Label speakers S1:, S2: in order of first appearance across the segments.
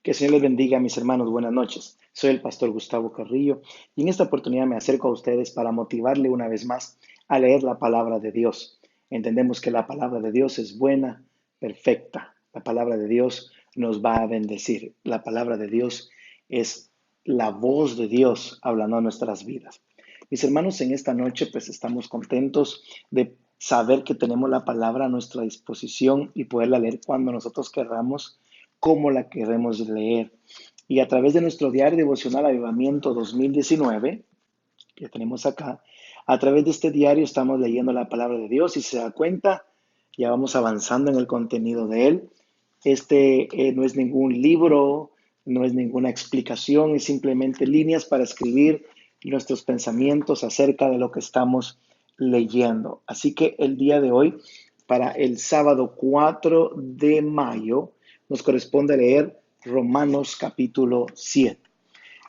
S1: Que el Señor les bendiga, mis hermanos. Buenas noches. Soy el pastor Gustavo Carrillo y en esta oportunidad me acerco a ustedes para motivarle una vez más a leer la palabra de Dios. Entendemos que la palabra de Dios es buena, perfecta. La palabra de Dios nos va a bendecir. La palabra de Dios es la voz de Dios hablando a nuestras vidas. Mis hermanos, en esta noche pues estamos contentos de saber que tenemos la palabra a nuestra disposición y poderla leer cuando nosotros querramos, como la queremos leer. Y a través de nuestro diario devocional Avivamiento 2019, que tenemos acá, a través de este diario estamos leyendo la palabra de Dios y se da cuenta, ya vamos avanzando en el contenido de él. No es ningún libro, no es ninguna explicación, es simplemente líneas para escribir nuestros pensamientos acerca de lo que estamos leyendo. Así que el día de hoy, para el sábado 4 de mayo, nos corresponde leer Romanos capítulo 7.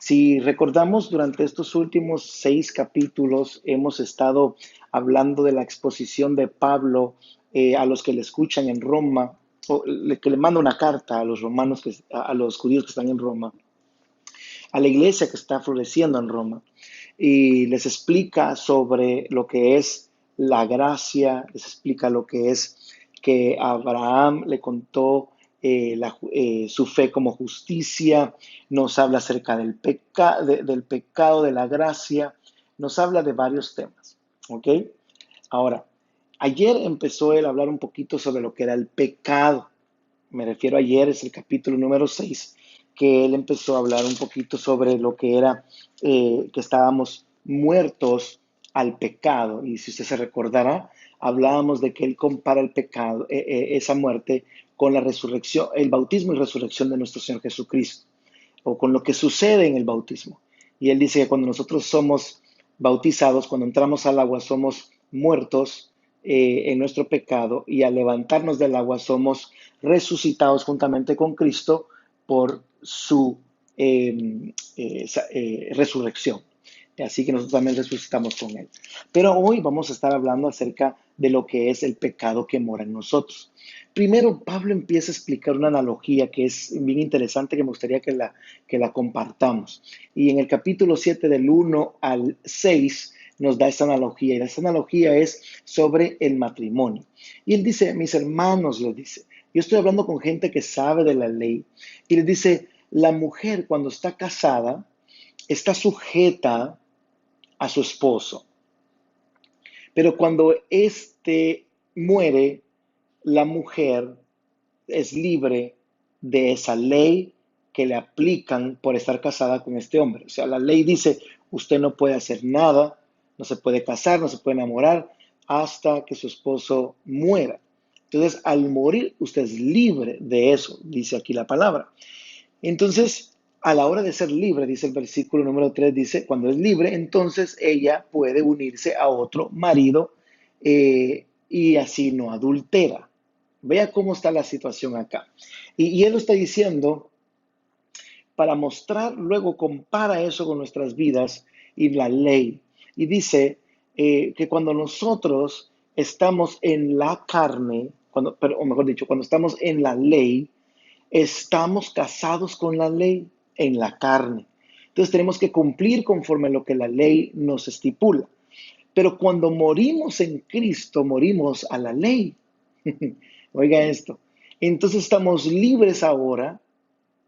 S1: Si recordamos, durante estos últimos 6 capítulos hemos estado hablando de la exposición de Pablo a los que le escuchan en Roma, que le manda una carta a los romanos, a los judíos que están en Roma, a la iglesia que está floreciendo en Roma, y les explica sobre lo que es la gracia, les explica lo que es que Abraham le contó su fe como justicia, nos habla acerca del pecado, de la gracia, nos habla de varios temas. ¿Ok? Ahora, ayer empezó él a hablar un poquito sobre lo que era el pecado. Me refiero a ayer, es el capítulo número 6, que él empezó a hablar un poquito sobre lo que era que estábamos muertos al pecado. Y si usted se recordará, hablábamos de que él compara el pecado, esa muerte, con la resurrección, el bautismo y resurrección de nuestro Señor Jesucristo, o con lo que sucede en el bautismo. Y él dice que cuando nosotros somos bautizados, cuando entramos al agua, somos muertos en nuestro pecado, y al levantarnos del agua somos resucitados juntamente con Cristo por su resurrección. Así que nosotros también resucitamos con Él. Pero hoy vamos a estar hablando acerca de lo que es el pecado que mora en nosotros. Primero, Pablo empieza a explicar una analogía que es bien interesante, que me gustaría que la compartamos. Y en el capítulo 7 del 1 al 6 nos da esta analogía. Y esta analogía es sobre el matrimonio. Y él dice, mis hermanos, les dice, yo estoy hablando con gente que sabe de la ley. Y les dice, la mujer cuando está casada está sujeta a su esposo. Pero cuando éste muere, la mujer es libre de esa ley que le aplican por estar casada con este hombre. O sea, la ley dice, usted no puede hacer nada, no se puede casar, no se puede enamorar hasta que su esposo muera. Entonces, al morir, usted es libre de eso, dice aquí la palabra. Entonces, a la hora de ser libre, dice el versículo número 3, dice, cuando es libre, entonces ella puede unirse a otro marido y así no adultera. Vea cómo está la situación acá. Y él lo está diciendo para mostrar, luego compara eso con nuestras vidas y la ley. Y dice que cuando nosotros estamos en la carne, o mejor dicho, cuando estamos en la ley, estamos casados con la ley en la carne. Entonces tenemos que cumplir conforme a lo que la ley nos estipula. Pero cuando morimos en Cristo, morimos a la ley. Oiga esto. Entonces estamos libres ahora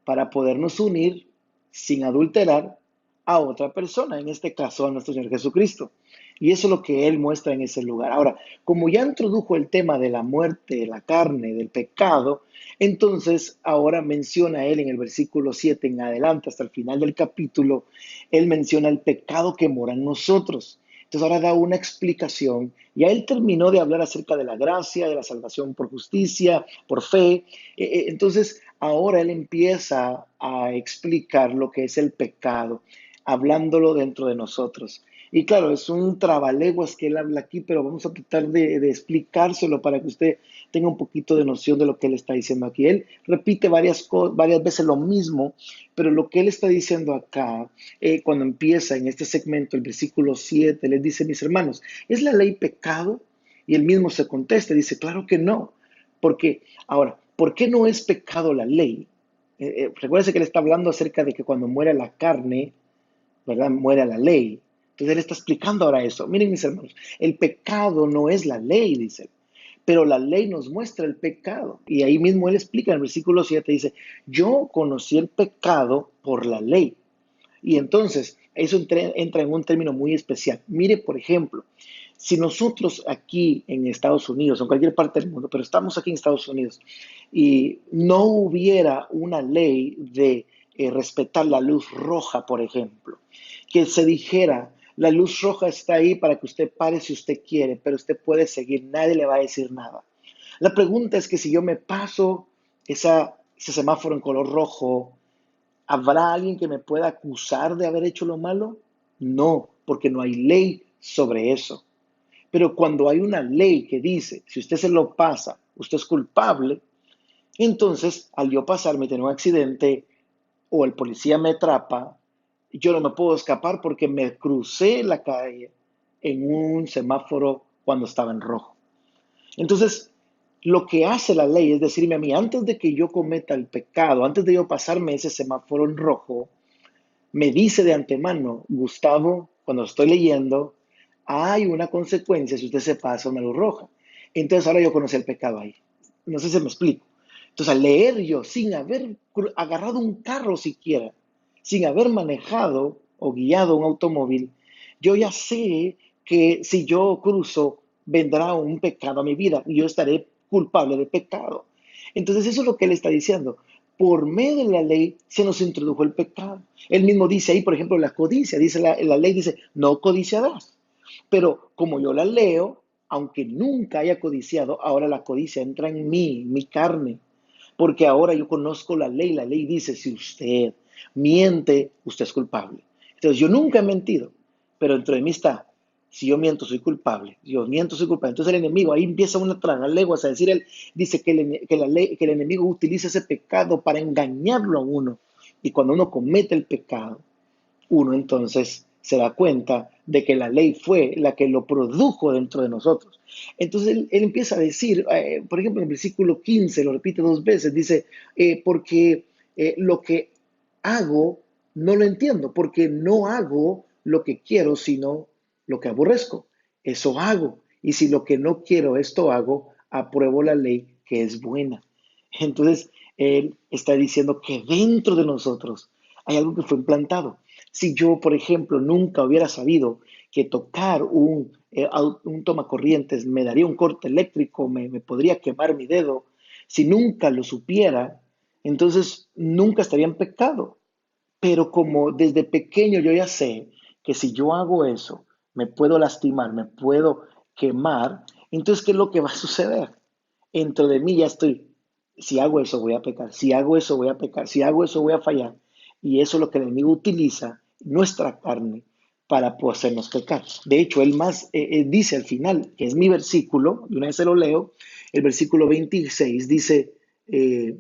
S1: para podernos unir sin adulterar a otra persona, en este caso a nuestro Señor Jesucristo. Y eso es lo que Él muestra en ese lugar. Ahora, como ya introdujo el tema de la muerte, de la carne, del pecado, entonces ahora menciona Él en el versículo 7 en adelante, hasta el final del capítulo, Él menciona el pecado que mora en nosotros. Entonces ahora da una explicación. Ya Él terminó de hablar acerca de la gracia, de la salvación por justicia, por fe. Entonces ahora Él empieza a explicar lo que es el pecado, hablándolo dentro de nosotros. Y claro, es un trabaleguas que él habla aquí, pero vamos a tratar de explicárselo para que usted tenga un poquito de noción de lo que él está diciendo aquí. Él repite varias veces lo mismo, pero lo que él está diciendo acá, cuando empieza en este segmento, el versículo 7, les dice, mis hermanos, ¿es la ley pecado? Y él mismo se contesta, dice, claro que no. Porque, ahora, ¿por qué no es pecado la ley? Recuérdese que él está hablando acerca de que cuando muere la carne, ¿verdad? Muere la ley. Entonces él está explicando ahora eso. Miren mis hermanos, el pecado no es la ley, dice él, pero la ley nos muestra el pecado. Y ahí mismo él explica en el versículo 7, dice, yo conocí el pecado por la ley. Y entonces eso entra en un término muy especial. Mire, por ejemplo, si nosotros aquí en Estados Unidos, en cualquier parte del mundo, pero estamos aquí en Estados Unidos, y no hubiera una ley de respetar la luz roja, por ejemplo, que se dijera, la luz roja está ahí para que usted pare si usted quiere, pero usted puede seguir, nadie le va a decir nada. La pregunta es que si yo me paso ese semáforo en color rojo, ¿habrá alguien que me pueda acusar de haber hecho lo malo? No, porque no hay ley sobre eso. Pero cuando hay una ley que dice, si usted se lo pasa, usted es culpable, entonces al yo pasarme tener un accidente o el policía me atrapa, yo no me puedo escapar porque me crucé la calle en un semáforo cuando estaba en rojo. Entonces, lo que hace la ley es decirme a mí, antes de que yo cometa el pecado, antes de yo pasarme ese semáforo en rojo, me dice de antemano, Gustavo, cuando estoy leyendo, hay una consecuencia si usted se pasa una luz roja. Entonces ahora yo conocí el pecado ahí. No sé si me explico. Entonces al leer yo, sin haber agarrado un carro siquiera, sin haber manejado o guiado un automóvil, yo ya sé que si yo cruzo, vendrá un pecado a mi vida y yo estaré culpable de pecado. Entonces eso es lo que él está diciendo. Por medio de la ley se nos introdujo el pecado. Él mismo dice ahí, por ejemplo, la codicia, dice la ley dice, no codiciarás. Pero como yo la leo, aunque nunca haya codiciado, ahora la codicia entra en mí, mi carne, porque ahora yo conozco la ley dice, si usted miente, usted es culpable. Entonces yo nunca he mentido, pero dentro de mí está, si yo miento, soy culpable, si yo miento, soy culpable. Entonces el enemigo, ahí empieza una traga lenguas a decir, él dice que el enemigo utiliza ese pecado para engañarlo a uno. Y cuando uno comete el pecado, uno entonces se da cuenta de que la ley fue la que lo produjo dentro de nosotros. Entonces él empieza a decir, por ejemplo, en el versículo 15, lo repite dos veces, dice, porque lo que hago no lo entiendo, porque no hago lo que quiero, sino lo que aborrezco. Eso hago. Y si lo que no quiero, esto hago, apruebo la ley que es buena. Entonces, él está diciendo que dentro de nosotros hay algo que fue implantado. Si yo, por ejemplo, nunca hubiera sabido que tocar un tomacorrientes me daría un corte eléctrico, me podría quemar mi dedo, si nunca lo supiera, entonces nunca estaría en pecado. Pero como desde pequeño yo ya sé que si yo hago eso, me puedo lastimar, me puedo quemar, entonces, ¿qué es lo que va a suceder? Dentro de mí ya estoy, si hago eso voy a pecar, si hago eso voy a pecar, si hago eso voy a fallar. Y eso es lo que el enemigo utiliza, nuestra carne, para hacernos pecar. De hecho, él más dice al final, que es mi versículo, de una vez se lo leo, el versículo 26 dice, eh,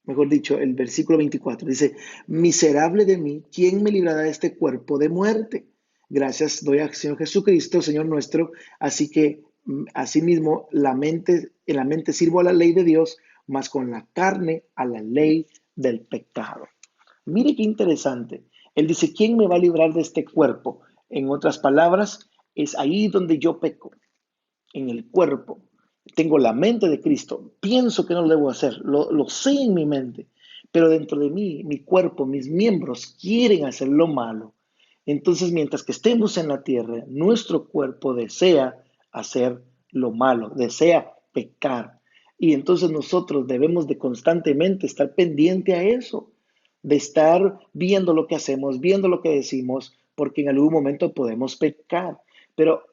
S1: mejor dicho, el versículo 24 dice, miserable de mí, ¿quién me librará de este cuerpo de muerte? Gracias doy al Señor Jesucristo, Señor nuestro, así que asimismo en la mente sirvo a la ley de Dios, mas con la carne a la ley del pecado. Mire qué interesante. Él dice, ¿quién me va a librar de este cuerpo? En otras palabras, es ahí donde yo peco, en el cuerpo. Tengo la mente de Cristo, pienso que no lo debo hacer, lo sé en mi mente, pero dentro de mí, mi cuerpo, mis miembros quieren hacer lo malo. Entonces, mientras que estemos en la tierra, nuestro cuerpo desea hacer lo malo, desea pecar. Y entonces nosotros debemos de constantemente estar pendiente a eso, de estar viendo lo que hacemos, viendo lo que decimos, porque en algún momento podemos pecar. Pero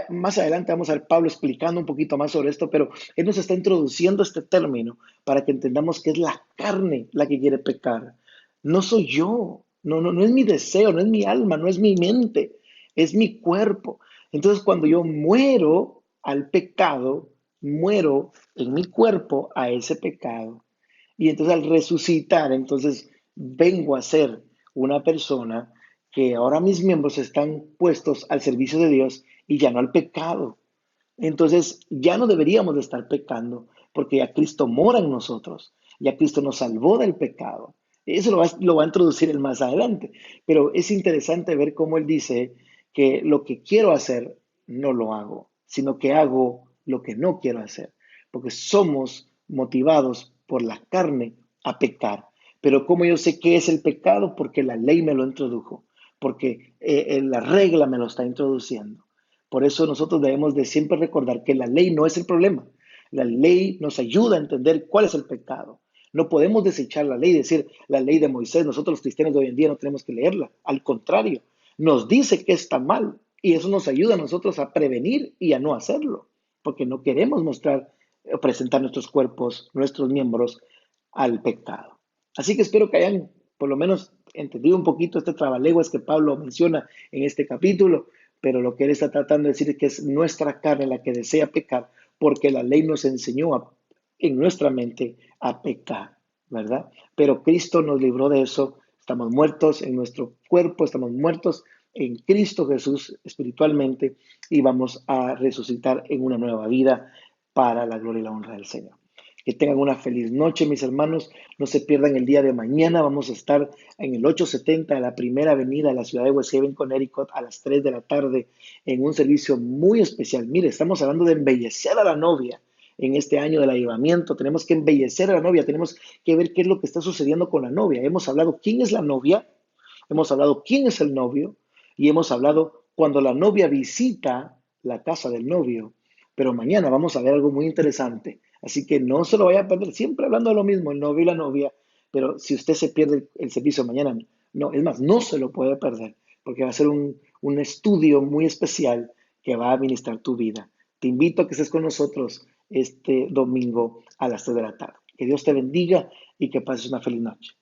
S1: más adelante vamos a ver Pablo explicando un poquito más sobre esto, pero él nos está introduciendo este término para que entendamos que es la carne la que quiere pecar. No soy yo, no es mi deseo, no es mi alma, no es mi mente, es mi cuerpo. Entonces cuando yo muero al pecado, muero en mi cuerpo a ese pecado. Y entonces al resucitar, entonces vengo a ser una persona que ahora mis miembros están puestos al servicio de Dios y ya no al pecado. Entonces ya no deberíamos de estar pecando porque ya Cristo mora en nosotros. Ya Cristo nos salvó del pecado. Eso lo va a introducir él más adelante. Pero es interesante ver cómo él dice que lo que quiero hacer no lo hago, sino que hago lo que no quiero hacer. Porque somos motivados por la carne a pecar. Pero como yo sé qué es el pecado, porque la ley me lo introdujo, porque la regla me lo está introduciendo. Por eso nosotros debemos de siempre recordar que la ley no es el problema. La ley nos ayuda a entender cuál es el pecado. No podemos desechar la ley y decir la ley de Moisés. Nosotros los cristianos de hoy en día no tenemos que leerla. Al contrario, nos dice que está mal y eso nos ayuda a nosotros a prevenir y a no hacerlo, porque no queremos mostrar o presentar nuestros cuerpos, nuestros miembros al pecado. Así que espero que hayan por lo menos entendido un poquito este trabalenguas que Pablo menciona en este capítulo, pero lo que él está tratando de decir es que es nuestra carne la que desea pecar, porque la ley nos enseñó en nuestra mente a pecar, ¿verdad? Pero Cristo nos libró de eso, estamos muertos en nuestro cuerpo, estamos muertos en Cristo Jesús espiritualmente y vamos a resucitar en una nueva vida para la gloria y la honra del Señor. Que tengan una feliz noche, mis hermanos. No se pierdan el día de mañana. Vamos a estar en el 870 de la primera avenida de la ciudad de West Haven, Connecticut, a las 3 de la tarde, en un servicio muy especial. Mire, estamos hablando de embellecer a la novia en este año del avivamiento. Tenemos que embellecer a la novia. Tenemos que ver qué es lo que está sucediendo con la novia. Hemos hablado quién es la novia, hemos hablado quién es el novio y hemos hablado cuando la novia visita la casa del novio. Pero mañana vamos a ver algo muy interesante. Así que no se lo vaya a perder, siempre hablando de lo mismo, el novio y la novia, pero si usted se pierde el servicio mañana, no, es más, no se lo puede perder, porque va a ser un estudio muy especial que va a administrar tu vida. Te invito a que estés con nosotros este domingo a las 3 de la tarde. Que Dios te bendiga y que pases una feliz noche.